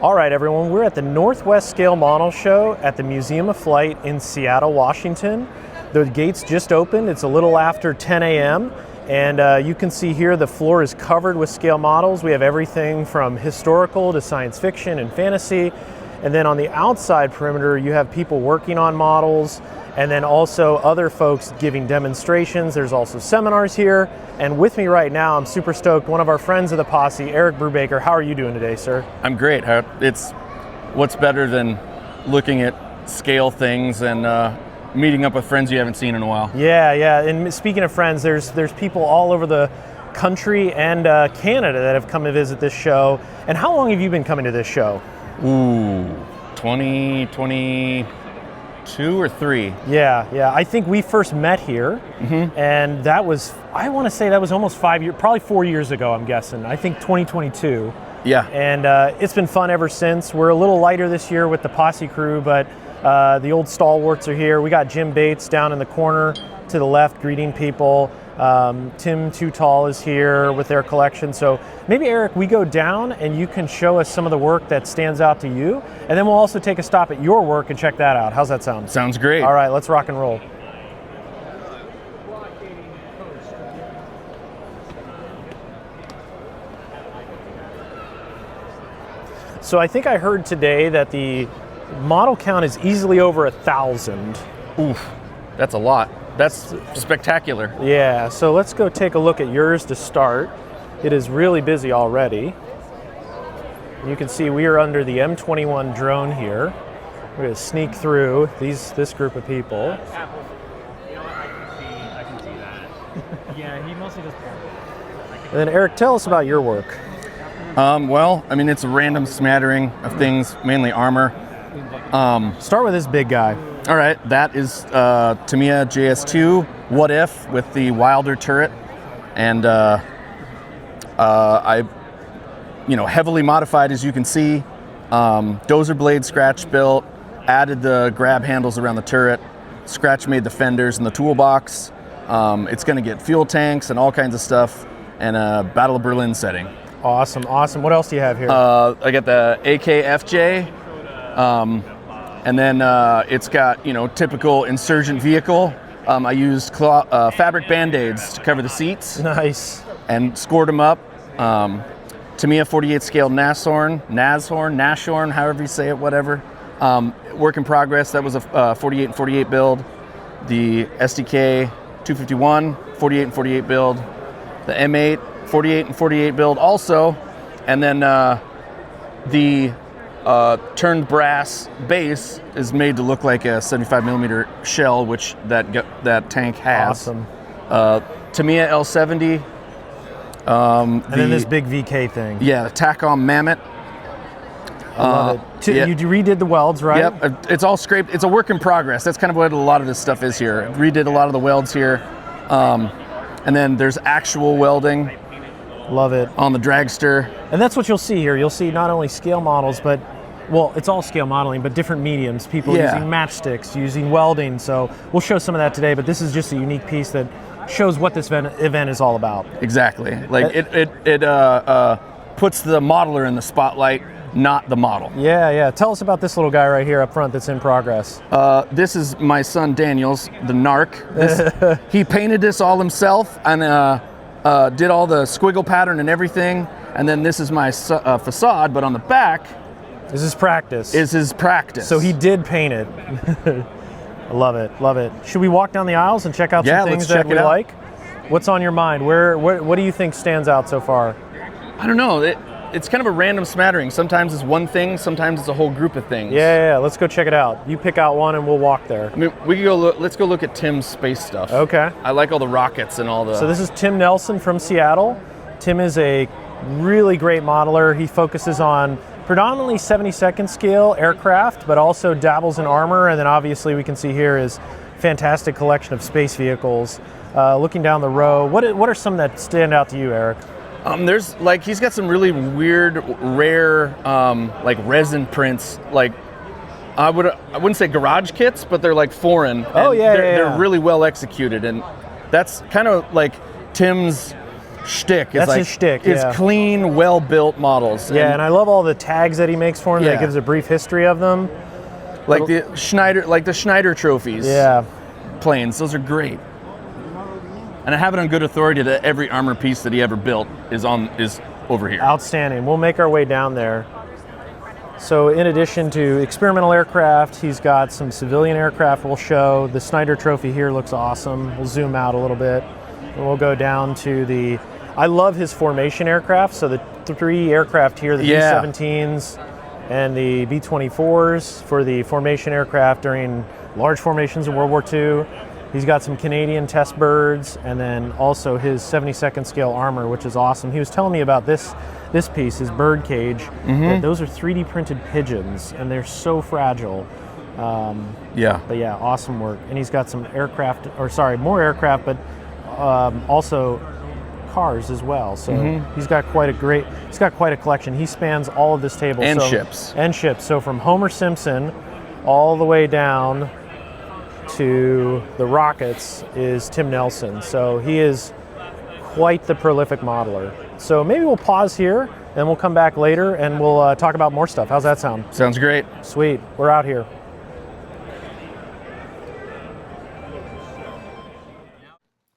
All right, everyone, we're at the Northwest Scale Model Show at the Museum of Flight in Seattle, Washington. The gates just opened. It's a little after 10 a.m. And you can see here the floor is covered with scale models. We have everything from historical to science fiction and fantasy. And then on the outside perimeter, you have people working on models, and then also other folks giving demonstrations. There's also seminars here. And with me right now, I'm super stoked, one of our friends of the Posse, Eric Brubaker. How are you doing today, sir? I'm great. It's what's better than looking at scale things and meeting up with friends you haven't seen in a while. Yeah. And speaking of friends, there's people all over the country and Canada that have come to visit this show. And how long have you been coming to this show? 2022 or 3. Yeah. I think we first met here, and that was, I want to say that was almost 5 years, probably 4 years ago, I'm guessing. I think 2022. Yeah. And it's been fun ever since. We're a little lighter this year with the Posse crew, but the old stalwarts are here. We got Jim Bates down in the corner to the left greeting people. Tim Too Tall is here with their collection. So maybe, Eric, we go down and you can show us some of the work that stands out to you. And then we'll also take a stop at your work and check that out. How's that sound? Sounds great. All right, let's rock and roll. So I think I heard today that the model count is easily over 1,000. Oof, that's a lot. That's spectacular. Yeah, so let's go take a look at yours to start. It is really busy already. You can see we are under the M21 drone here. We're going to sneak through this group of people. I can see that. Yeah, he mostly does. And then Eric, tell us about your work. Well, I mean, it's a random smattering of things, mainly armor. Start with this big guy. All right, that is Tamiya JS2 What If with the Wilder turret, and I, heavily modified, as you can see. Dozer blade scratch built, added the grab handles around the turret. Scratch made the fenders and the toolbox. It's going to get fuel tanks and all kinds of stuff, and a Battle of Berlin setting. Awesome. What else do you have here? I got the AKFJ. And then it's got, typical insurgent vehicle. I used fabric Band-Aids to cover the seats. Nice. And scored them up. Tamiya 48 scale Nashorn, however you say it, whatever. Work in progress. That was a 48 and 48 build. The SDK 251, 48 and 48 build. The M8, 48 and 48 build also. And then the turned brass base is made to look like a 75 millimeter shell, which that tank has. Awesome. Tamiya L70. And then this big VK thing. Yeah, the TACOM Mammoth. I love it. You redid the welds, right? Yep, it's all scraped. It's a work in progress. That's kind of what a lot of this stuff is here. Redid a lot of the welds here. And then there's actual welding. Love it. On the dragster. And that's what you'll see here. You'll see not only scale models, but, well, it's all scale modeling, but different mediums. People using matchsticks, using welding. So we'll show some of that today, but this is just a unique piece that shows what this event is all about. Exactly. Like it puts the modeler in the spotlight, not the model. Yeah. Tell us about this little guy right here up front that's in progress. This is my son Daniel's, the Narc. He painted this all himself and did all the squiggle pattern and everything. And then this is my facade, but on the back is his practice. So he did paint it. I love it. Should we walk down the aisles and check out some things that we like? What's on your mind? What do you think stands out so far? I don't know. It's kind of a random smattering. Sometimes it's one thing, sometimes it's a whole group of things. Yeah, let's go check it out. You pick out one and we'll walk there. I mean, we can go let's go look at Tim's space stuff. Okay. I like all the rockets and all the... So this is Tim Nelson from Seattle. Tim is a really great modeler. He focuses on predominantly 72nd scale aircraft, but also dabbles in armor. And then obviously we can see here is fantastic collection of space vehicles. Looking down the row, what are some that stand out to you, Eric? There's he's got some really weird, rare, resin prints. I wouldn't say garage kits, but they're foreign. Oh yeah, they're really well executed, and that's kind of like Tim's shtick. That's his shtick, Is yeah. clean, well-built models. Yeah, and I love all the tags that he makes for him. Yeah. That gives a brief history of them. like the Schneider trophies. Yeah. Planes. Those are great. And I have it on good authority that every armor piece that he ever built is over here. Outstanding. We'll make our way down there. So in addition to experimental aircraft, he's got some civilian aircraft we'll show. The Snyder Trophy here looks awesome. We'll zoom out a little bit. And we'll go down to I love his formation aircraft. So the 3 aircraft here, the B-17s and the B-24s for the formation aircraft during large formations in World War II. He's got some Canadian test birds, and then also his 72nd scale armor, which is awesome. He was telling me about this piece, his bird cage. That those are 3D printed pigeons, and they're so fragile. But yeah, awesome work. And he's got some more aircraft, but also cars as well. So he's got quite a collection. He spans all of this table. And ships. And ships. So from Homer Simpson all the way down to the rockets is Tim Nelson. So he is quite the prolific modeler. So maybe we'll pause here and we'll come back later and we'll talk about more stuff. How's that sound? Sounds great. Sweet. We're out here.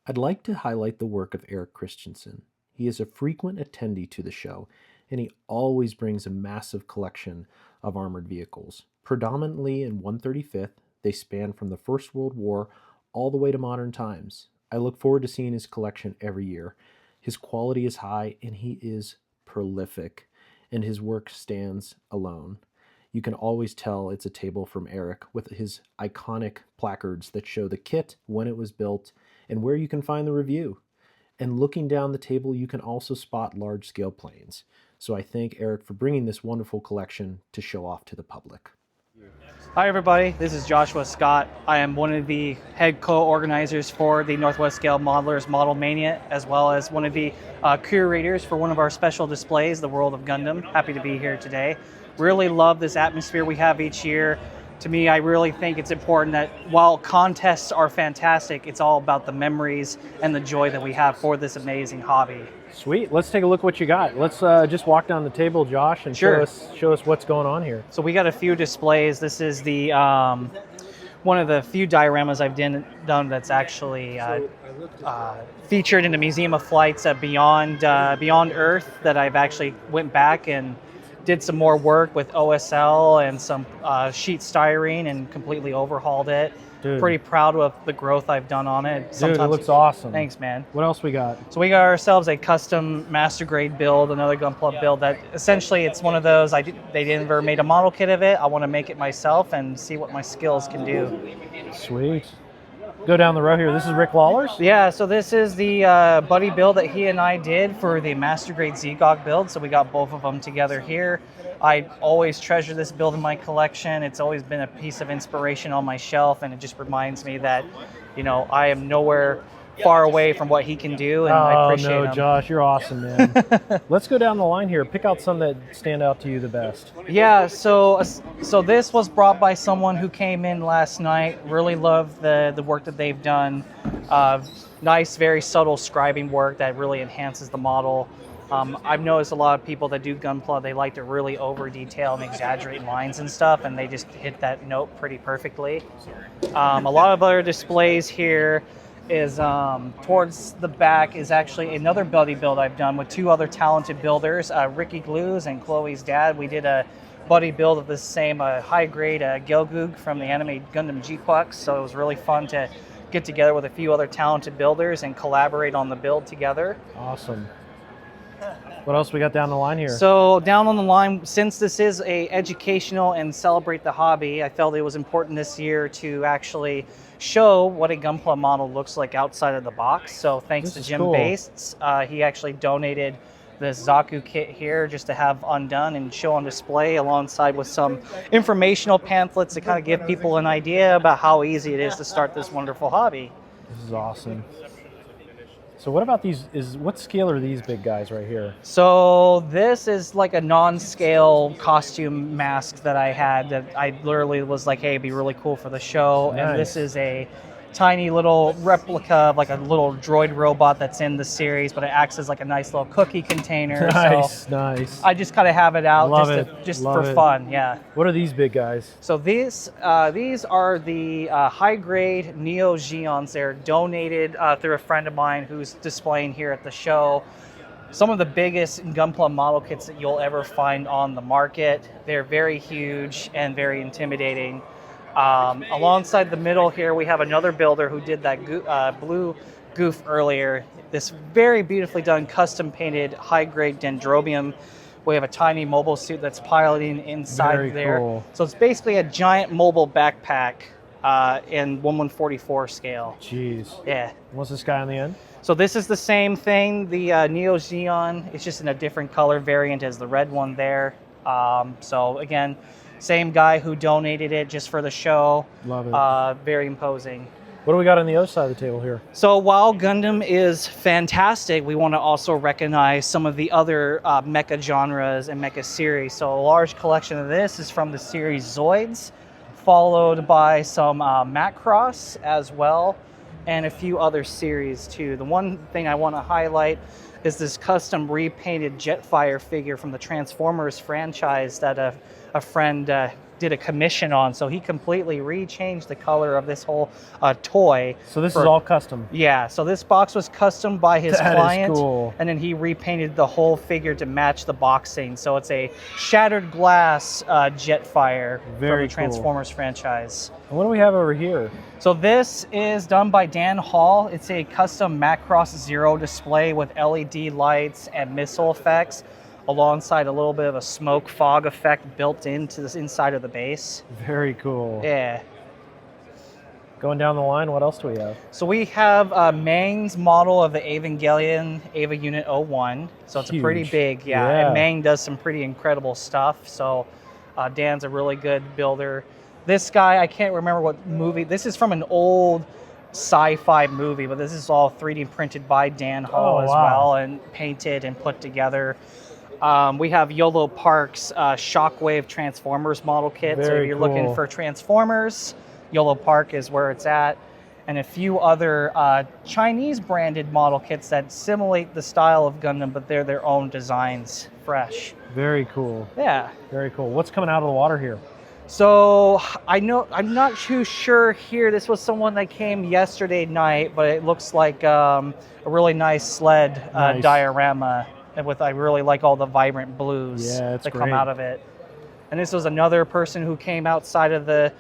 I'd like to highlight the work of Eric Christensen. He is a frequent attendee to the show, and he always brings a massive collection of armored vehicles. Predominantly in 135th, they span from the First World War all the way to modern times. I look forward to seeing his collection every year. His quality is high, and he is prolific, and his work stands alone. You can always tell it's a table from Eric with his iconic placards that show the kit, when it was built, and where you can find the review. And looking down the table, you can also spot large-scale planes. So I thank Eric for bringing this wonderful collection to show off to the public. Hi everybody, this is Joshua Scott. I am one of the head co-organizers for the Northwest Scale Modelers Model Mania, as well as one of the curators for one of our special displays, the World of Gundam. Happy to be here today. Really love this atmosphere we have each year. To me, I really think it's important that while contests are fantastic, it's all about the memories and the joy that we have for this amazing hobby. Sweet. Let's take a look what you got. Let's just walk down the table, Josh, and show us what's going on here. So we got a few displays. This is the one of the few dioramas I've done that's actually featured in the Museum of Flight's Beyond Earth, that I've actually went back and did some more work with OSL and some sheet styrene and completely overhauled it. Dude. Pretty proud of the growth I've done on it. Dude, it looks awesome. Thanks, man. What else we got? So we got ourselves a custom master grade build, another Gunpla build that essentially it's one of those, they never made a model kit of it. I want to make it myself and see what my skills can do. Sweet. Go down the row here. This is Rick Lawler's? Yeah, so this is the buddy build that he and I did for the master grade ZGOG build. So we got both of them together here. I always treasure this build in my collection. It's always been a piece of inspiration on my shelf, and it just reminds me that, you know, I am nowhere far away from what he can do, and I appreciate him. Josh, you're awesome, man. Let's go down the line here. Pick out some that stand out to you the best. Yeah, so this was brought by someone who came in last night. Really love the work that they've done. Nice, very subtle scribing work that really enhances the model. I've noticed a lot of people that do Gunpla, they like to really over detail and exaggerate lines and stuff, and they just hit that note pretty perfectly. A lot of other displays here is towards the back is actually another buddy build I've done with two other talented builders, Ricky Glues and Chloe's dad. We did a buddy build of the same high-grade Gelgoog from the anime Gundam G-Quux, so it was really fun to get together with a few other talented builders and collaborate on the build together. Awesome. What else we got down the line here? So down on the line, since this is a educational and celebrate the hobby, I felt it was important this year to actually show what a Gunpla model looks like outside of the box. So thanks to Jim Bastes, he actually donated this Zaku kit here just to have undone and show on display, alongside with some informational pamphlets to kind of give people an idea about how easy it is to start this wonderful hobby. This is awesome. So what about these, what scale are these big guys right here? So this is like a non-scale costume mask that I had that I literally was like, hey, it'd be really cool for the show. Nice. And this is a tiny little replica of like a little droid robot that's in the series, but it acts as like a nice little cookie container. Nice, So nice. I just kind of have it out Love just Love for it. fun. Yeah. What are these big guys? So these are the high-grade Neo Geons. They're donated through a friend of mine who's displaying here at the show. Some of the biggest Gunpla model kits that you'll ever find on the market. They're very huge and very intimidating. Alongside the middle here, we have another builder who did that blue goof earlier. This very beautifully done, custom painted, high-grade Dendrobium. We have a tiny mobile suit that's piloting inside Very there. cool. So it's basically a giant mobile backpack in 1/144 scale. Jeez. Yeah. What's this guy on the end? So this is the same thing, the Neo Zeon. It's just in a different color variant as the red one there. So again, same guy who donated it just for the show. Love it. Very imposing. What do we got on the other side of the table here? So while Gundam is fantastic, we want to also recognize some of the other mecha genres and mecha series. So a large collection of this is from the series Zoids, followed by some Macross as well, and a few other series too. The one thing I want to highlight is this custom repainted Jetfire figure from the Transformers franchise that a friend did a commission on. So he completely rechanged the color of this whole toy. So this is all custom. Yeah, so this box was custom by his That is client, cool. and then he repainted the whole figure to match the boxing. So it's a shattered glass Jetfire from Very the cool. Transformers franchise. And what do we have over here? So this is done by Dan Hall. It's a custom Macross Zero display with LED lights and missile effects, alongside a little bit of a smoke fog effect built into this inside of the base. Very cool. Yeah. Going down the line, what else do we have? So we have Mang's model of the Evangelion Ava Unit 01. So it's a pretty Huge. big, yeah. Yeah. And Mang does some pretty incredible stuff. So Dan's a really good builder. This guy, I can't remember what movie. This is from an old sci-fi movie, but this is all 3D printed by Dan Hall as wow. well, and painted and put together. We have Yolo Park's Shockwave Transformers model kit. So Very if you're cool. looking for Transformers, Yolo Park is where it's at. And a few other Chinese branded model kits that simulate the style of Gundam, but they're their own designs, fresh. Very cool. Yeah. Very cool. What's coming out of the water here? So I'm not too sure here. This was someone that came yesterday night, but it looks like a really nice sled Nice. diorama. And I really like all the vibrant blues Yeah, it's that come great. out of it. And this was another person who came outside of the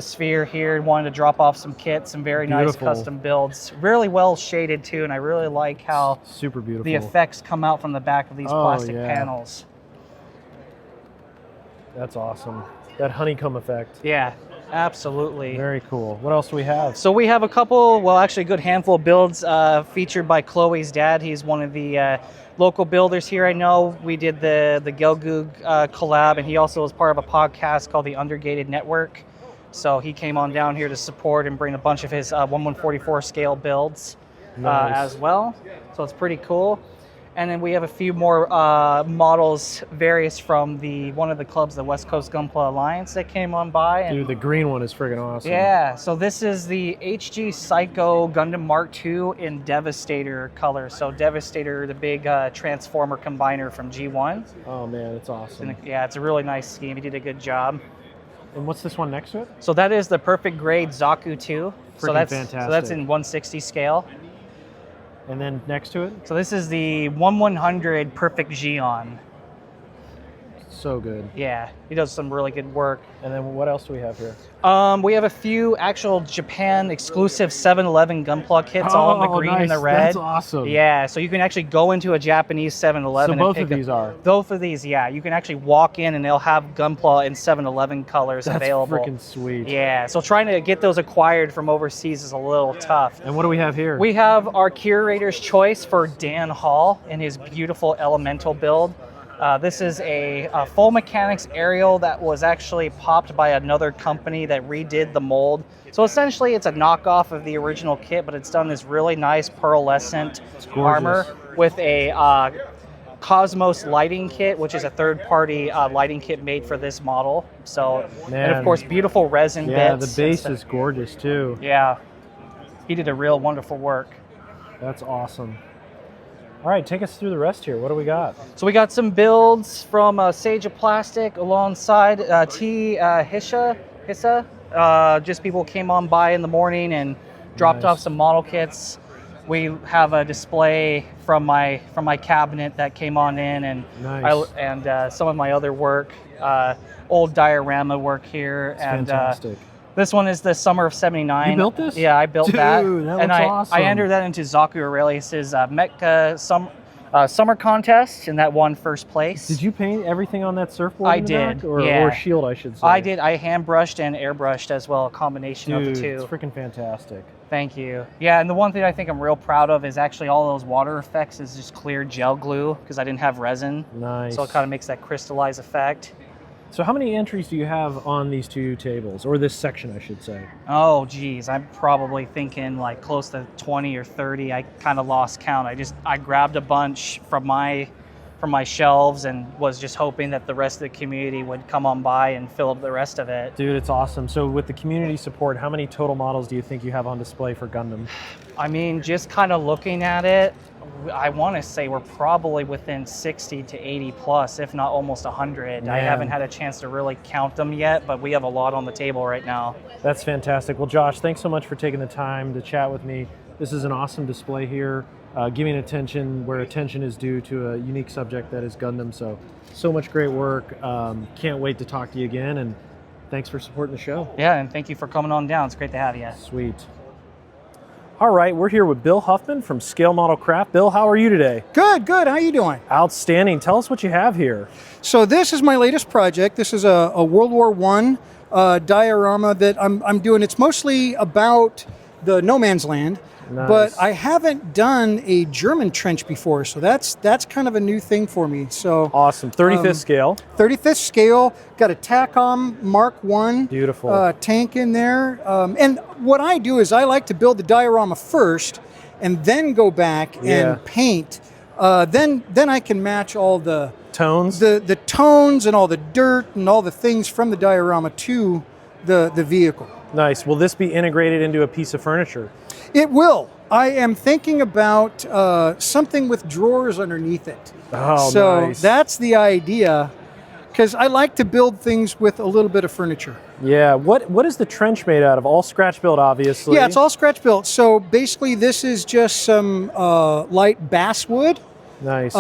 sphere here and wanted to drop off some kits, some very nice Beautiful. custom builds. Really well shaded too, and I really like how Super beautiful. the effects come out from the back of these Oh, plastic yeah. panels. That's awesome. That honeycomb effect. Yeah, absolutely. Very cool. What else do we have? So we have a couple, well, actually a good handful of builds featured by Chloe's dad. He's one of the local builders here. I know we did the Gelgoog collab, and he also was part of a podcast called the Undergated Network. So he came on down here to support and bring a bunch of his 1/144 scale builds Nice. as well. So it's pretty cool. And then we have a few more models, various from one of the clubs, the West Coast Gunpla Alliance, that came on by. And Dude, the green one is friggin' awesome. yeah, so this is the HG Psycho Gundam Mark II in Devastator color. So Devastator, the big Transformer combiner from G1. Oh man, it's awesome. And yeah, it's a really nice scheme. He did a good job. And what's this one next to it? So that is the perfect grade Zaku 2. So Freaking that's fantastic. in 160 scale. And then next to it? So this is the 1/100 Perfect Geon. So good. Yeah, he does some really good work. And then what else do we have here? We have a few actual Japan exclusive 7-Eleven Gunpla kits, all in the green and the nice. red. That's awesome. Yeah, so you can actually go into a Japanese 7-Eleven. So and both pick of these are? Both of these, yeah. You can actually walk in and they'll have Gunpla in 7-Eleven colors That's available. freaking sweet. Yeah, so trying to get those acquired from overseas is a little tough. And what do we have here? We have our curator's choice for Dan Hall in his beautiful elemental build. This is a full mechanics aerial that was actually popped by another company that redid the mold. So essentially it's a knockoff of the original kit, but it's done this really nice pearlescent gorgeous. armor with a Cosmos lighting kit, which is a third-party lighting kit made for this model. So, and Man. of course, beautiful resin yeah, bits. the and base stuff. is gorgeous too. Yeah. he did a real wonderful work. That's awesome. All right, take us through the rest here. What do we got? So we got some builds from Sage of Plastic alongside Hissa. Just people came on by in the morning and dropped off some model kits. We have a display from my cabinet that came on in, and some of my other work, old diorama work here. It's fantastic. This one is the Summer of '79. You built this? Yeah, I built that. Dude, that and looks awesome. I entered that into Zaku Aurelius's Mecha summer contest, and that won first place. Did you paint everything on that surfboard? I in the did, back? Or, yeah. Or shield, I should say. I did. I hand brushed and airbrushed as well, a combination of the Dude, two. it's freaking fantastic. Thank you. Yeah, and the one thing I think I'm real proud of is actually all those water effects is just clear gel glue, because I didn't have resin. Nice. So it kind of makes that crystallized effect. So how many entries do you have on these two tables, or this section, I should say? Oh, geez, I'm probably thinking like close to 20 or 30. I kind of lost count. I grabbed a bunch from my shelves and was just hoping that the rest of the community would come on by and fill up the rest of it. Dude, it's awesome. So with the community support, how many total models do you think you have on display for Gundam? I mean, just kind of looking at it, I want to say we're probably within 60 to 80 plus, if not almost 100. Man. I haven't had a chance to really count them yet, but we have a lot on the table right now. That's fantastic. Well, Josh, thanks so much for taking the time to chat with me. This is an awesome display here, giving attention where attention is due to a unique subject that is Gundam. So much great work. Can't wait to talk to you again, and thanks for supporting the show. Yeah, and thank you for coming on down. It's great to have you. Sweet. All right, we're here with Bill Huffman from Scale Model Craft. Bill, how are you today? Good, good. How you doing? Outstanding. Tell us what you have here. So this is my latest project. This is a World War I diorama that I'm doing. It's mostly about the no man's land, Nice. but I haven't done a German trench before, so that's kind of a new thing for me. So Awesome. 35th scale. 35th scale, got a TACOM Mark I Beautiful. tank in there. And what I do is I like to build the diorama first and then go back and paint. Then I can match all the Tones. the tones and all the dirt and all the things from the diorama to the vehicle. Nice. Will this be integrated into a piece of furniture? It will. I am thinking about something with drawers underneath it. Oh, so nice. that's the idea, because I like to build things with a little bit of furniture. Yeah. What is the trench made out of? All scratch built, obviously. Yeah, it's all scratch built. So basically this is just some light basswood. Nice.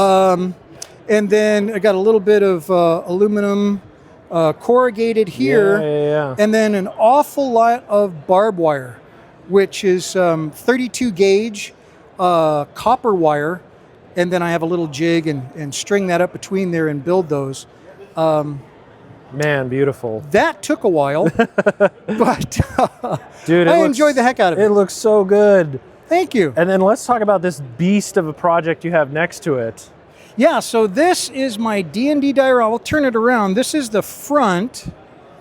And then I got a little bit of aluminum corrugated here. Yeah. And then an awful lot of barbed wire, which is 32 gauge copper wire. And then I have a little jig and string that up between there and build those. Man, beautiful. That took a while, but Dude, I enjoyed the heck out of it. It looks so good. Thank you. And then let's talk about this beast of a project you have next to it. Yeah, so this is my D&D diorama. I'll turn it around. This is the front.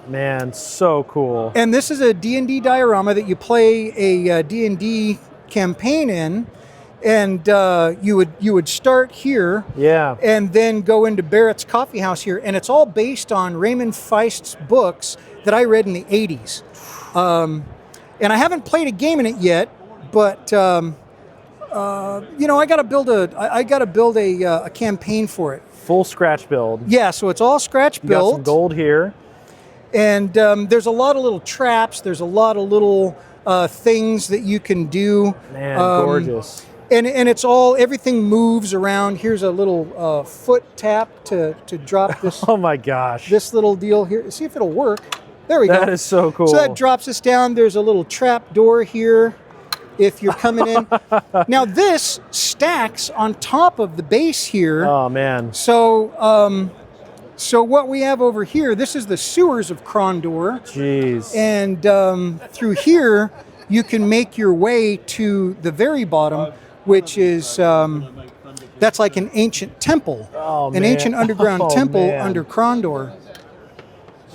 Man, so cool. And this is a D&D diorama that you play a D&D campaign in. And you would start here, Yeah. and then go into Barrett's Coffee House here, and it's all based on Raymond Feist's books that I read in the 80s. And I haven't played a game in it yet, but I got to build a campaign for it. Full scratch build. Yeah, so it's all scratch You got built. some gold here. And there's a lot of little traps. There's a lot of little things that you can do. Man, gorgeous. And it's all, everything moves around. Here's a little foot tap to drop this Oh my gosh. this little deal here. See if it'll work. There we go. That is so cool. So that drops us down. There's a little trap door here if you're coming in. Now this stacks on top of the base here. Oh man. So so what we have over here, this is the sewers of Krondor. Jeez. And through here, you can make your way to the very bottom, which is, that's like an ancient temple. Oh, an man. ancient underground Oh, temple man. under Krondor.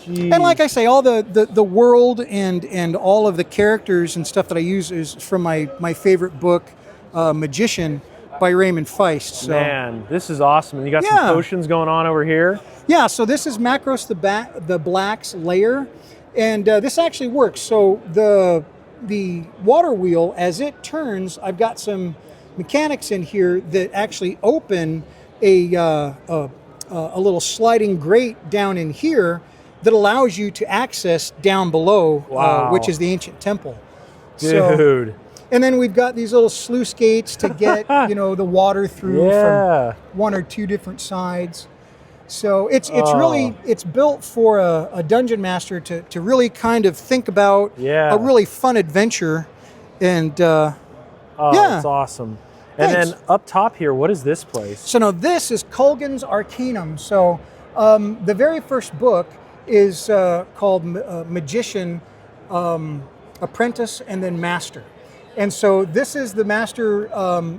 Jeez. And like I say, all the world and all of the characters and stuff that I use is from my favorite book, Magician, by Raymond Feist. So. Man, this is awesome. And you got Yeah. some potions going on over here. Yeah, so this is Macros the Black's layer, and this actually works. So the the water wheel, as it turns, I've got some mechanics in here that actually open a little sliding grate down in here that allows you to access down below, Wow. which is the ancient temple. Dude. And then we've got these little sluice gates to get the water through Yeah. from one or two different sides. So it's really it's built for a dungeon master to really kind of think about Yeah. a really fun adventure, and Oh, yeah. that's awesome. And Thanks. then up top here, what is this place? So now this is Colgan's Arcanum. So the very first book is called Magician, Apprentice, and then Master. And so this is the Master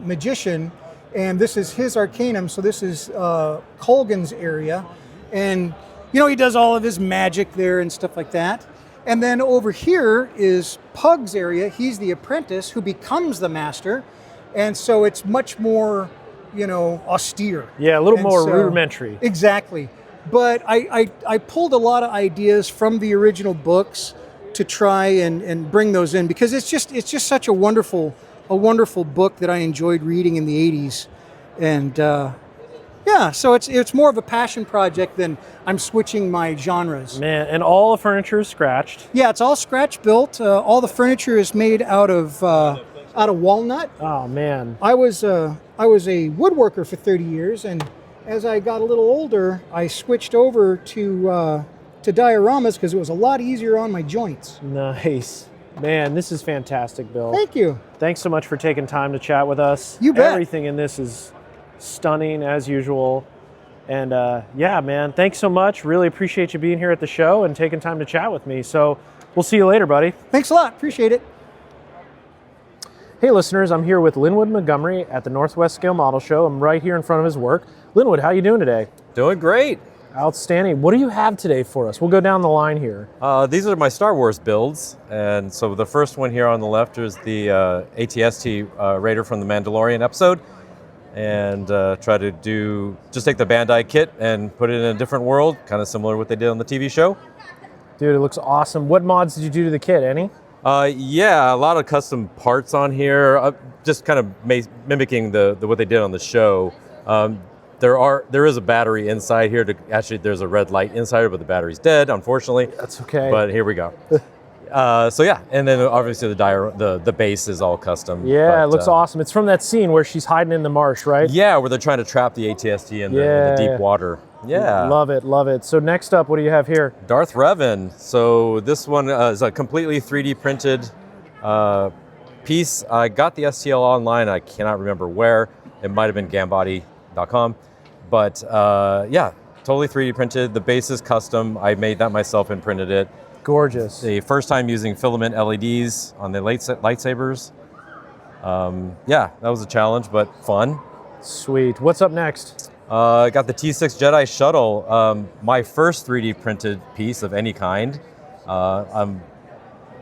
Magician, and this is his Arcanum. So this is Colgan's area. And, he does all of his magic there and stuff like that. And then over here is Pug's area. He's the apprentice who becomes the master. And so it's much more, austere. Yeah, a little And more so- rudimentary. Exactly. But I pulled a lot of ideas from the original books to try and bring those in, because it's just such a wonderful book that I enjoyed reading in the 80s. And so it's more of a passion project than I'm switching my genres. Man, and all the furniture is scratched. Yeah, it's all scratch built. All the furniture is made out of walnut. Oh, man. I was a woodworker for 30 years, and as I got a little older, I switched over to dioramas because it was a lot easier on my joints. Nice. Man, this is fantastic, Bill. Thank you. Thanks so much for taking time to chat with us. You bet. Everything in this is stunning as usual. And yeah, man, thanks so much. Really appreciate you being here at the show and taking time to chat with me. So we'll see you later, buddy. Thanks a lot. Appreciate it. Hey listeners, I'm here with Linwood Montgomery at the Northwest Scale Model Show. I'm right here in front of his work. Linwood, how you doing today? Doing great. Outstanding. What do you have today for us? We'll go down the line here. These are my Star Wars builds, and so the first one here on the left is the ATST Raider from the Mandalorian episode, and try to just take the Bandai kit and put it in a different world, kind of similar to what they did on the TV show. Dude, it looks awesome. What mods did you do to the kit? Any? Yeah, a lot of custom parts on here, just kind of mimicking the what they did on the show. There is a battery inside here. There's a red light inside, but the battery's dead, unfortunately. That's okay. But here we go. So yeah, and then obviously the base is all custom. Yeah, but, it looks awesome. It's from that scene where she's hiding in the marsh, right? Yeah, where they're trying to trap the ATST in the deep water. Yeah. Love it, love it. So next up, what do you have here? Darth Revan. So this one is a completely 3D printed piece. I got the STL online. I cannot remember where. It might have been gambody.com. But yeah, totally 3D printed. The base is custom. I made that myself and printed it. Gorgeous. The first time using filament LEDs on the lightsabers. Yeah, that was a challenge, but fun. Sweet. What's up next? I got the T6 Jedi Shuttle, my first 3D printed piece of any kind. I'm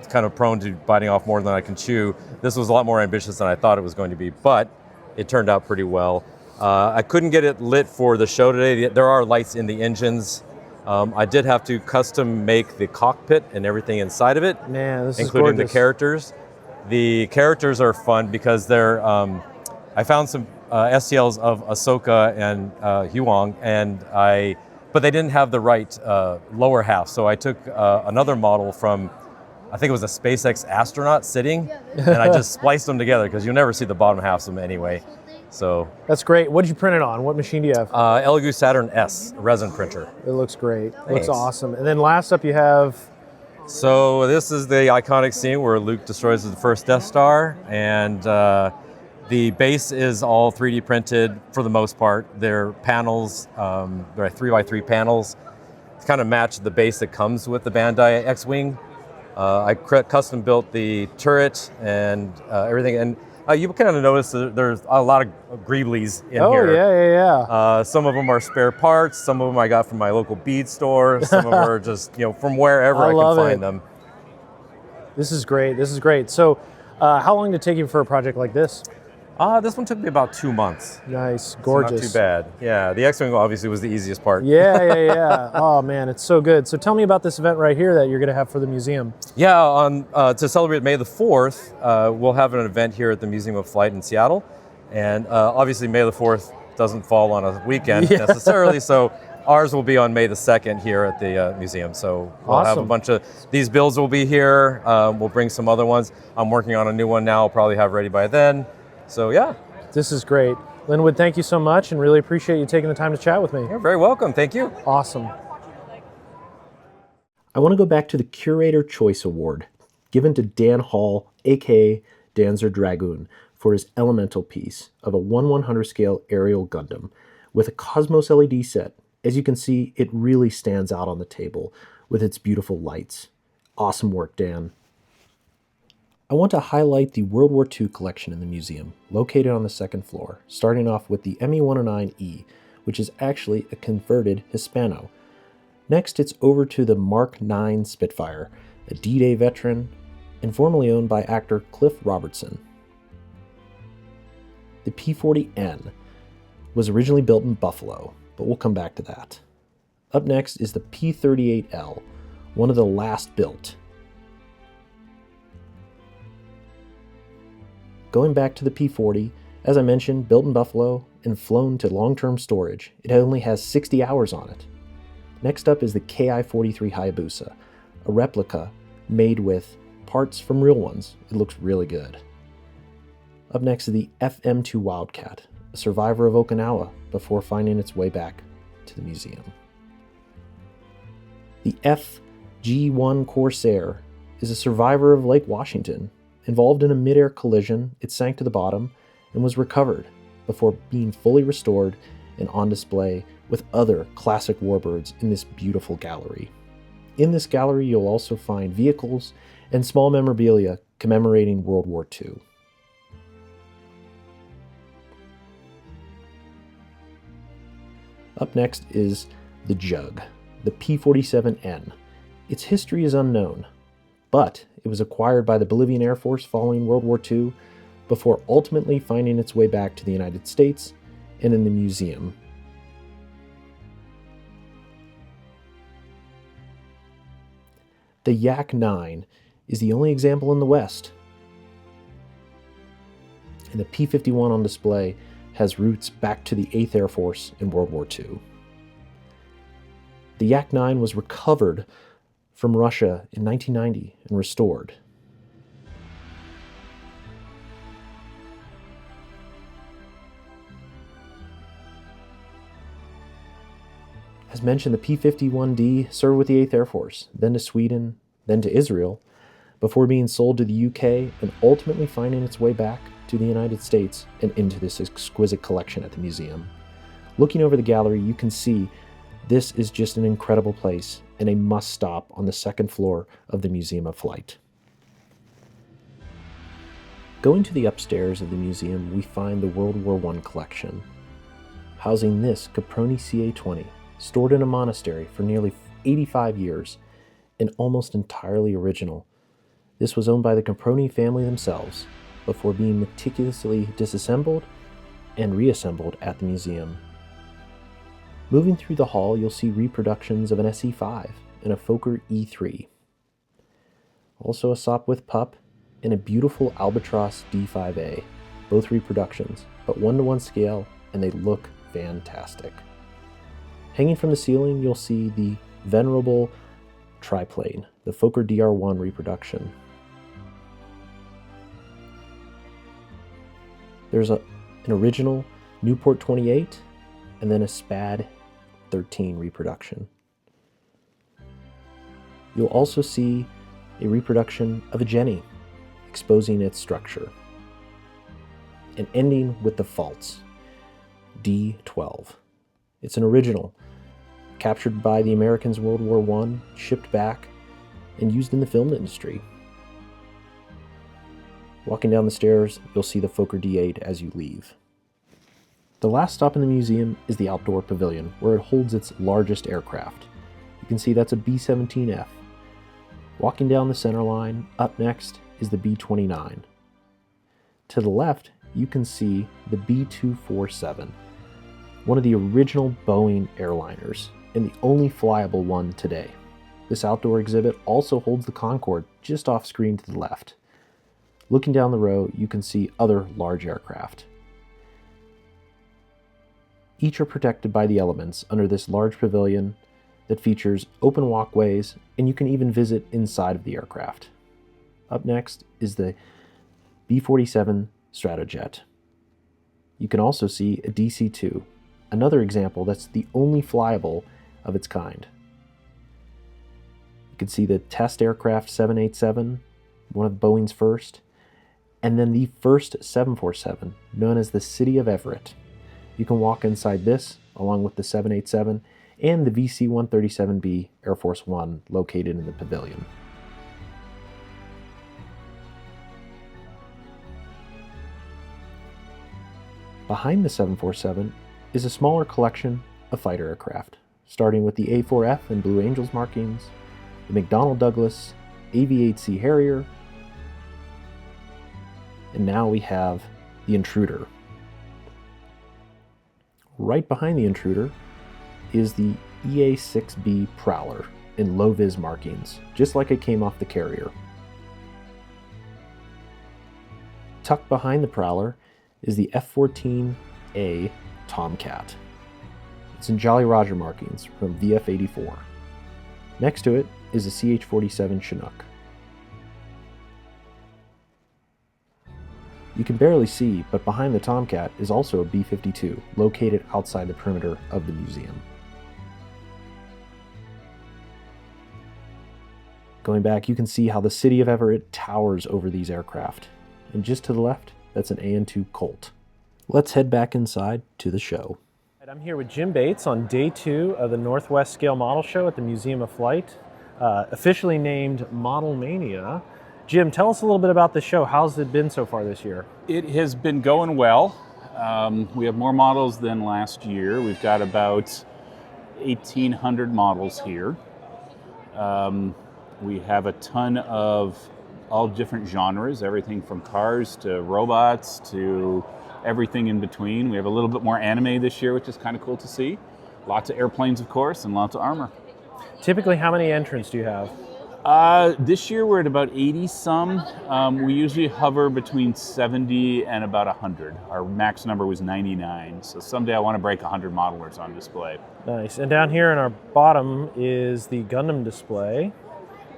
kind of prone to biting off more than I can chew. This was a lot more ambitious than I thought it was going to be, but it turned out pretty well. I couldn't get it lit for the show today. There are lights in the engines. I did have to custom make the cockpit and everything inside of it, Man, this including is the gorgeous. characters. The characters are fun because they're. I found some STLs of Ahsoka and Huang, but they didn't have the right lower half. So I took another model from, I think it was a SpaceX astronaut sitting, and I just spliced them together because you'll never see the bottom halves of them anyway. So That's great. What did you print it on? What machine do you have? Elegoo Saturn S resin printer. It looks great. It Thanks. looks awesome. And then last up you have, So this is the iconic scene where Luke destroys the first Death Star, and the base is all 3D printed for the most part. They're panels, they're 3x3 panels. It's kind of match the base that comes with the Bandai X-Wing. I custom built the turret and everything, and you kind of notice that there's a lot of greeblies in here. yeah. Some of them are spare parts. Some of them I got from my local bead store. Some of them are just from wherever I love can find it. them. This is great. This is great. So how long did it take you for a project like this? This one took me about 2 months. Nice, So gorgeous. not too bad. Yeah, the X-Wing obviously was the easiest part. Yeah. Oh man, it's so good. So tell me about this event right here that you're going to have for the museum. Yeah, on to celebrate May the 4th, we'll have an event here at the Museum of Flight in Seattle. And obviously May the 4th doesn't fall on a weekend necessarily, so ours will be on May the 2nd here at the museum. So we'll have a bunch of these builds will be here. We'll bring some other ones. I'm working on a new one now. I'll probably have ready by then. So yeah. This is great. Linwood, thank you so much and really appreciate you taking the time to chat with me. You're very welcome. Thank you. Awesome. I want to go back to the Curator Choice Award given to Dan Hall, aka Danzer Dragoon, for his elemental piece of a 1/100 scale aerial Gundam with a Cosmos LED set. As you can see, it really stands out on the table with its beautiful lights. Awesome work, Dan. I want to highlight the World War II collection in the museum, located on the second floor, starting off with the ME-109E, which is actually a converted Hispano. Next, it's over to the Mark IX Spitfire, a D-Day veteran, and formerly owned by actor Cliff Robertson. The P-40N was originally built in Buffalo, but we'll come back to that. Up next is the P-38L, one of the last built. Going back to the P-40, as I mentioned, built in Buffalo and flown to long-term storage, it only has 60 hours on it. Next up is the Ki-43 Hayabusa, a replica made with parts from real ones. It looks really good. Up next is the FM-2 Wildcat, a survivor of Okinawa before finding its way back to the museum. The FG-1 Corsair is a survivor of Lake Washington. Involved in a mid-air collision, it sank to the bottom and was recovered before being fully restored and on display with other classic warbirds in this beautiful gallery. In this gallery, you'll also find vehicles and small memorabilia commemorating World War II. Up next is the Jug, the P-47N. Its history is unknown, but it was acquired by the Bolivian Air Force following World War II before ultimately finding its way back to the United States and in the museum. The Yak-9 is the only example in the West, and the P-51 on display has roots back to the 8th Air Force in World War II. The Yak-9 was recovered from Russia in 1990 and restored. As mentioned, the P-51D served with the 8th Air Force, then to Sweden, then to Israel, before being sold to the UK and ultimately finding its way back to the United States and into this exquisite collection at the museum. Looking over the gallery, you can see this is just an incredible place and a must-stop on the second floor of the Museum of Flight. Going to the upstairs of the museum, we find the World War I collection, housing this Caproni CA-20, stored in a monastery for nearly 85 years and almost entirely original. This was owned by the Caproni family themselves before being meticulously disassembled and reassembled at the museum. Moving through the hall, you'll see reproductions of an SE-5 and a Fokker E-3. Also a Sopwith Pup and a beautiful Albatross D-5A, both reproductions, but 1:1 scale, and they look fantastic. Hanging from the ceiling, you'll see the venerable triplane, the Fokker DR-1 reproduction. There's an original Newport 28 and then a SPAD 13 reproduction. You'll also see a reproduction of a Jenny, exposing its structure. And ending with the Falz, D-12. It's an original, captured by the Americans in World War I, shipped back, and used in the film industry. Walking down the stairs, you'll see the Fokker D-8 as you leave. The last stop in the museum is the outdoor pavilion, where it holds its largest aircraft. You can see that's a B-17F. Walking down the center line, up next is the B-29. To the left you can see the B-247, one of the original Boeing airliners, and the only flyable one today. This outdoor exhibit also holds the Concorde just off screen to the left. Looking down the row, you can see other large aircraft. Each are protected by the elements under this large pavilion that features open walkways, and you can even visit inside of the aircraft. Up next is the B-47 Stratojet. You can also see a DC-2, another example that's the only flyable of its kind. You can see the test aircraft 787, one of Boeing's first, and then the first 747, known as the City of Everett. You can walk inside this, along with the 787 and the VC-137B Air Force One located in the pavilion. Behind the 747 is a smaller collection of fighter aircraft, starting with the A-4F and Blue Angels markings, the McDonnell Douglas AV-8C Harrier, and now we have the Intruder. Right behind the Intruder is the EA-6B Prowler in low-vis markings, just like it came off the carrier. Tucked behind the Prowler is the F-14A Tomcat. It's in Jolly Roger markings from VF-84. Next to it is a CH-47 Chinook. You can barely see, but behind the Tomcat is also a B-52, located outside the perimeter of the museum. Going back, you can see how the city of Everett towers over these aircraft. And just to the left, that's an AN-2 Colt. Let's head back inside to the show. I'm here with Jim Bates on day 2 of the Northwest Scale Model Show at the Museum of Flight, officially named Model Mania. Jim, tell us a little bit about the show. How's it been so far this year? It has been going well. We have more models than last year. We've got about 1,800 models here. We have a ton of all different genres, everything from cars to robots to everything in between. We have a little bit more anime this year, which is kind of cool to see. Lots of airplanes, of course, and lots of armor. Typically, how many entrants do you have? This year we're at about 80 some. We usually hover between 70 and about 100. Our max number was 99, so someday I want to break 100 modelers on display. Nice. And down here in our bottom is the Gundam display.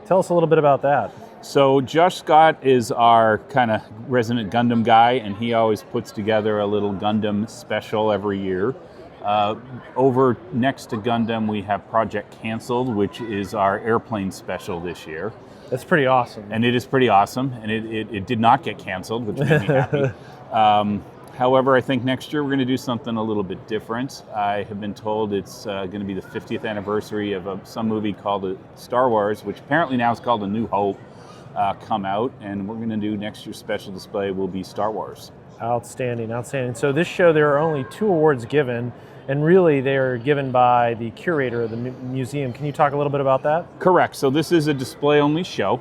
Tell us a little bit about that. So Josh Scott is our kind of resident Gundam guy, and he always puts together a little Gundam special every year. Over next to Gundam, we have Project Canceled, which is our airplane special this year. That's pretty awesome. And it is pretty awesome, and it did not get canceled, which made me happy. However, I think next year we're going to do something a little bit different. I have been told it's going to be the 50th anniversary of some movie called Star Wars, which apparently now is called A New Hope, come out, and we're going to do next year's special display will be Star Wars. Outstanding, outstanding. So this show, there are only 2 awards given, and really they're given by the curator of the museum. Can you talk a little bit about that? Correct. So this is a display-only show.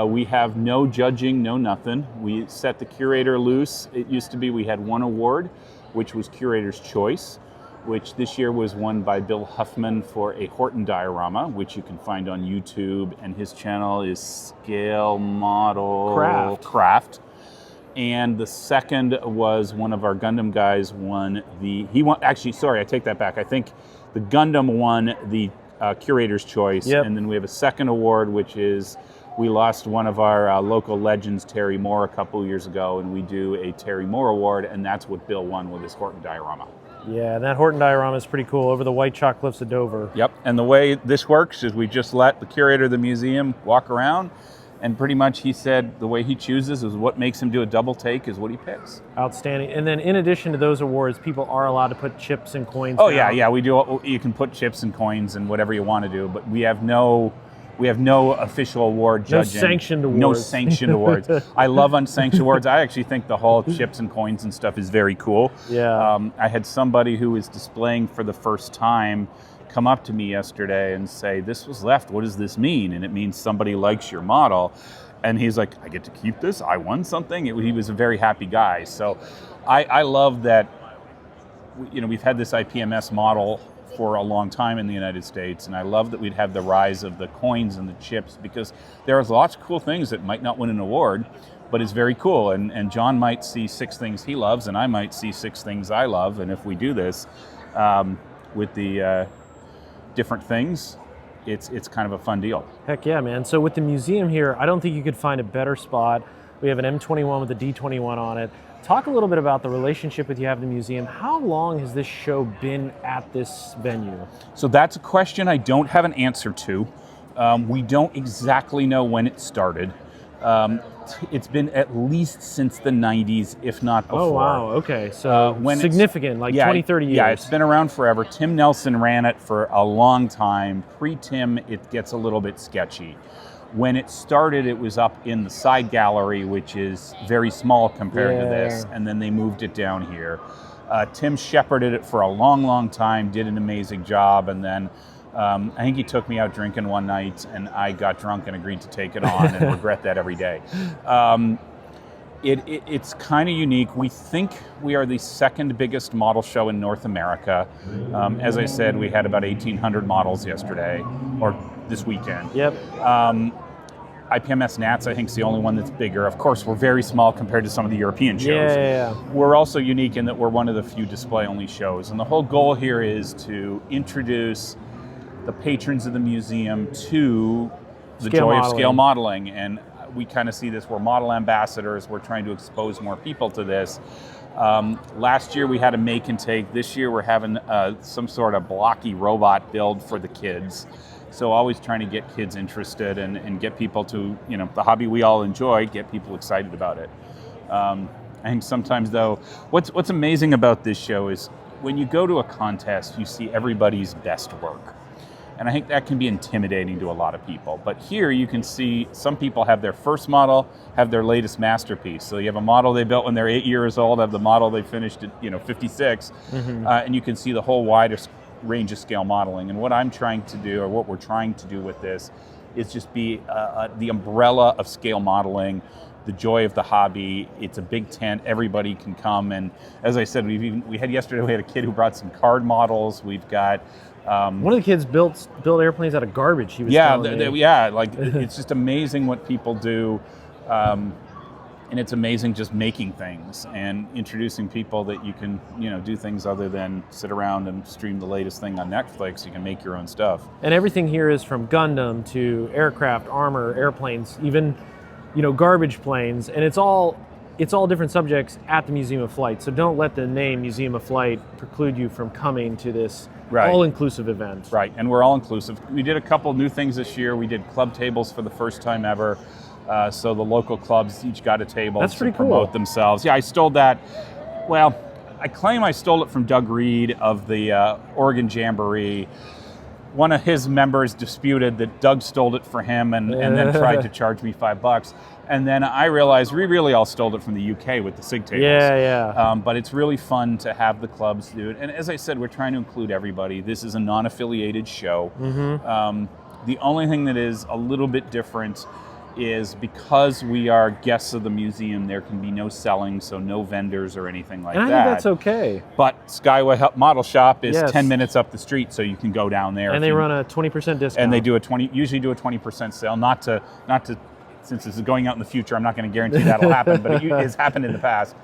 We have no judging, no nothing. We set the curator loose. It used to be we had 1 award, which was Curator's Choice, which this year was won by Bill Huffman for a Horton diorama, which you can find on YouTube, and his channel is Scale Model Craft. And the second was one of our Gundam guys I take that back. I think the Gundam won the Curator's Choice, and then we have a second award, which is we lost one of our local legends, Terry Moore, a couple years ago, and we do a Terry Moore Award, and that's what Bill won with his Horton diorama. Yeah, that Horton diorama is pretty cool, over the White Chalk Cliffs of Dover. Yep, and the way this works is we just let the curator of the museum walk around, and pretty much he said the way he chooses is what makes him do a double take is what he picks. Outstanding. And then in addition to those awards, people are allowed to put chips and coins down. Yeah, we do. You can put chips and coins and whatever you want to do, but we have no official award judging. No sanctioned awards. No sanctioned awards. I love unsanctioned awards. I actually think the whole chips and coins and stuff is very cool. Yeah. I had somebody who was displaying for the first time come up to me yesterday and say, "This was left. What does this mean?" And it means somebody likes your model. And he's like, I get to keep this? I won something? He was a very happy guy. So I love that, we've had this IPMS model for a long time in the United States, and I love that we'd have the rise of the coins and the chips, because there's lots of cool things that might not win an award, but it's very cool. And John might see 6 things he loves, and I might see 6 things I love. And if we do this with the different things, it's kind of a fun deal. Heck yeah, man. So with the museum here, I don't think you could find a better spot. We have an M21 with a D21 on it. Talk a little bit about the relationship with you have the museum. How long has this show been at this venue? So that's a question I don't have an answer to. We don't exactly know when it started. It's been at least since the 90s, if not before. Oh, wow. Okay. So significant, like 20, 30 years. Yeah, it's been around forever. Tim Nelson ran it for a long time. Pre-Tim, it gets a little bit sketchy. When it started, it was up in the side gallery, which is very small compared to this, and then they moved it down here. Tim shepherded it for a long, long time, did an amazing job, and then I think he took me out drinking one night, and I got drunk and agreed to take it on, and regret that every day. It's kind of unique. We think we are the 2nd biggest model show in North America. As I said, we had about 1,800 models yesterday, or this weekend. Yep. IPMS Nats, I think, is the only one that's bigger. Of course, we're very small compared to some of the European shows. Yeah. We're also unique in that we're one of the few display-only shows. And the whole goal here is to introduce the patrons of the museum to the joy of scale modeling. And we kind of see this, we're model ambassadors, we're trying to expose more people to this. Last year we had a make and take. This year we're having some sort of blocky robot build for the kids. So always trying to get kids interested and get people to, the hobby we all enjoy, get people excited about it. I think sometimes though, what's amazing about this show is when you go to a contest, you see everybody's best work. And I think that can be intimidating to a lot of people. But here you can see some people have their first model, have their latest masterpiece. So you have a model they built when they're 8 years old, have the model they finished at 56, and you can see the whole widest range of scale modeling. And what I'm trying to do, or what we're trying to do with this, is just be the umbrella of scale modeling, the joy of the hobby. It's a big tent, everybody can come. And as I said, we had a kid who brought some card models. We've got one of the kids built airplanes out of garbage. He was telling me. It's just amazing what people do. And it's amazing just making things and introducing people that you can, do things other than sit around and stream the latest thing on Netflix. You can make your own stuff. And everything here is from Gundam to aircraft, armor, airplanes, even, garbage planes. And it's all different subjects at the Museum of Flight. So don't let the name Museum of Flight preclude you from coming to this all-inclusive event. Right, and we're all-inclusive. We did a couple new things this year. We did club tables for the first time ever. So the local clubs each got a table to promote themselves. Yeah, I stole that. Well, I claim I stole it from Doug Reed of the Oregon Jamboree. One of his members disputed that Doug stole it for him and then tried to charge me $5. And then I realized we really all stole it from the UK with the SIG tables. Yeah. But it's really fun to have the clubs do it. And as I said, we're trying to include everybody. This is a non-affiliated show. The only thing that is a little bit different is because we are guests of the museum, there can be no selling, so no vendors or anything like that. And I think that's okay. But Skyway Model Shop is 10 minutes up the street, so you can go down there. And they run a 20% discount. And they do usually do a 20% sale. Not to, since this is going out in the future, I'm not going to guarantee that'll happen, but it has happened in the past.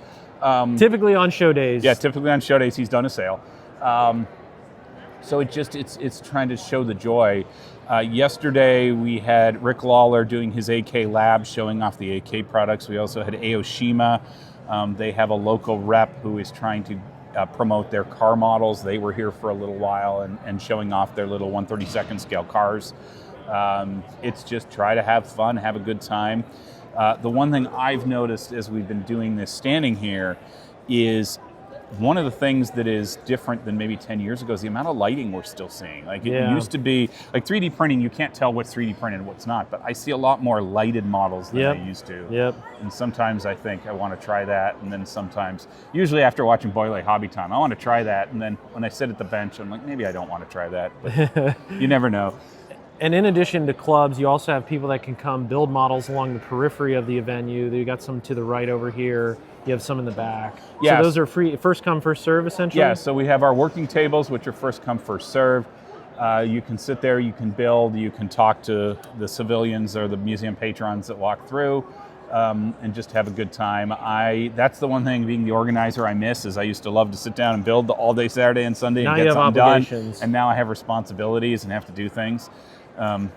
Typically on show days. Yeah, typically on show days, he's done a sale. So it's trying to show the joy. Yesterday we had Rick Lawler doing his AK lab, showing off the AK products. We also had Aoshima. They have a local rep who is trying to promote their car models. They were here for a little while and showing off their little 1/32 scale cars. It's just try to have fun, have a good time. The one thing I've noticed as we've been doing this standing here is one of the things that is different than maybe 10 years ago is the amount of lighting we're still seeing. Like it used to be, like 3D printing, you can't tell what's 3D printed and what's not, but I see a lot more lighted models than I used to. And sometimes I think I want to try that, and then sometimes, usually after watching Boyle Hobby Time, I want to try that, and then when I sit at the bench, I'm like, maybe I don't want to try that, but you never know. And in addition to clubs, you also have people that can come build models along the periphery of the venue. You got some to the right over here. You have some in the back. Yes. So those are free, first come, first serve, essentially? Yeah, so we have our working tables, which are first come, first serve. You can sit there, you can build, you can talk to the civilians or the museum patrons that walk through, and just have a good time. That's the one thing, being the organizer, I miss, is I used to love to sit down and build all day Saturday and Sunday Now and you get have something obligations. done. And now I have responsibilities and have to do things.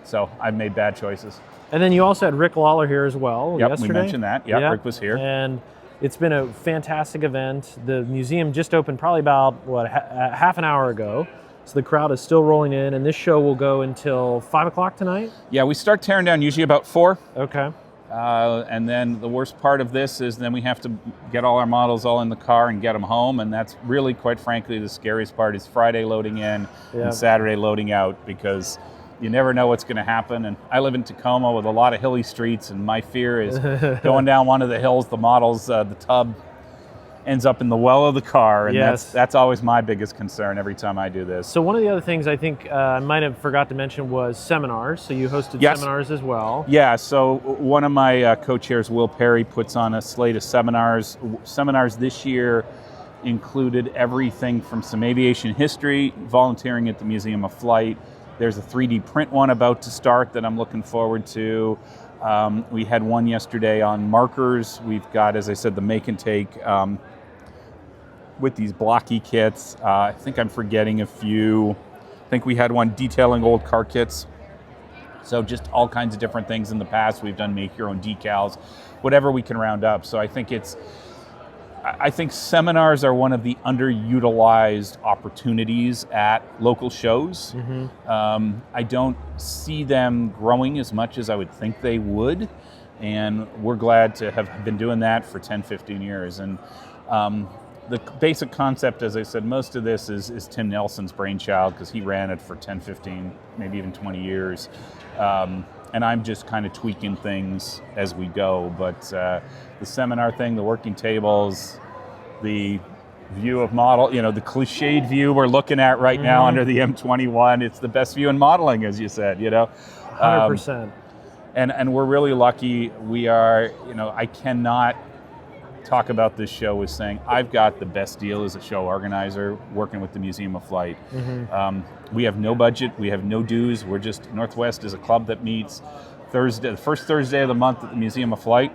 So I've made bad choices. And then you also had Rick Lawler here as well Yep, yesterday. we mentioned that. Yep, Rick was here. And it's been a fantastic event. The museum just opened probably about, half an hour ago. So the crowd is still rolling in, and this show will go until 5 o'clock tonight? Yeah, we start tearing down usually about 4. Okay. And then the worst part of this is then we have to get all our models all in the car and get them home. And that's really, quite frankly, the scariest part is Friday loading in and Saturday loading out, because you never know what's going to happen. And I live in Tacoma with a lot of hilly streets, and my fear is going down one of the hills, the models, the tub ends up in the well of the car, and that's always my biggest concern every time I do this. So one of the other things I think I might have forgot to mention was seminars. So you hosted seminars as well. Yeah, so one of my co-chairs, Will Perry, puts on a slate of seminars. Seminars this year included everything from some aviation history, volunteering at the Museum of Flight. There's a 3D print one about to start that I'm looking forward to. We had one yesterday on markers. We've got, as I said, the make and take with these blocky kits. I think I'm forgetting a few. I think we had one detailing old car kits. So just all kinds of different things in the past. We've done make your own decals, whatever we can round up. So I think seminars are one of the underutilized opportunities at local shows. I don't see them growing as much as I would think they would. And we're glad to have been doing that for 10, 15 years. And the basic concept, as I said, most of this is Tim Nelson's brainchild, because he ran it for 10, 15, maybe even 20 years. And I'm just kind of tweaking things as we go. But the seminar thing, the working tables, the view of model, the cliched view we're looking at right now under the M21, it's the best view in modeling, as you said, 100%. And we're really lucky. We are, I cannot talk about this show as saying I've got the best deal as a show organizer working with the Museum of Flight. We have no budget, we have no dues. We're just, Northwest is a club that meets the first Thursday of the month at the Museum of Flight.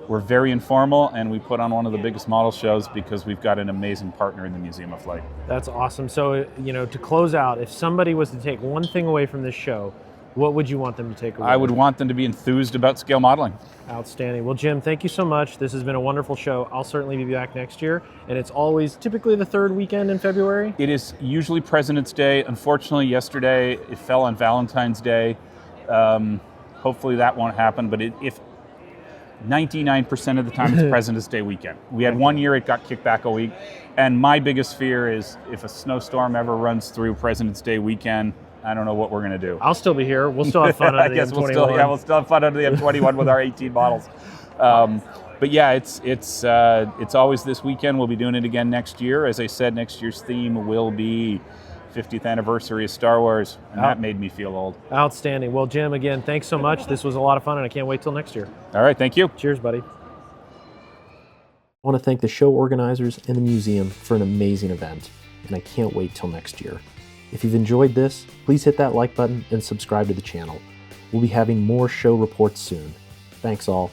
We're very informal, and we put on one of the biggest model shows because we've got an amazing partner in the Museum of Flight. That's awesome. So, to close out, if somebody was to take one thing away from this show, what would you want them to take away? I would want them to be enthused about scale modeling. Outstanding. Well, Jim, thank you so much. This has been a wonderful show. I'll certainly be back next year. And it's always typically the third weekend in February? It is usually President's Day. Unfortunately, yesterday it fell on Valentine's Day. Hopefully that won't happen, but if 99% of the time it's President's Day weekend. We had one year it got kicked back a week. And my biggest fear is if a snowstorm ever runs through President's Day weekend, I don't know what we're going to do. I'll still be here. We'll still have fun under the M21. We'll still have fun under the M21 with our 18 models. But yeah, it's always this weekend. We'll be doing it again next year. As I said, next year's theme will be 50th anniversary of Star Wars, and that made me feel old. Outstanding. Well, Jim, again, thanks so much. This was a lot of fun, and I can't wait till next year. All right, thank you. Cheers, buddy. I want to thank the show organizers and the museum for an amazing event, and I can't wait till next year. If you've enjoyed this, please hit that like button and subscribe to the channel. We'll be having more show reports soon. Thanks all.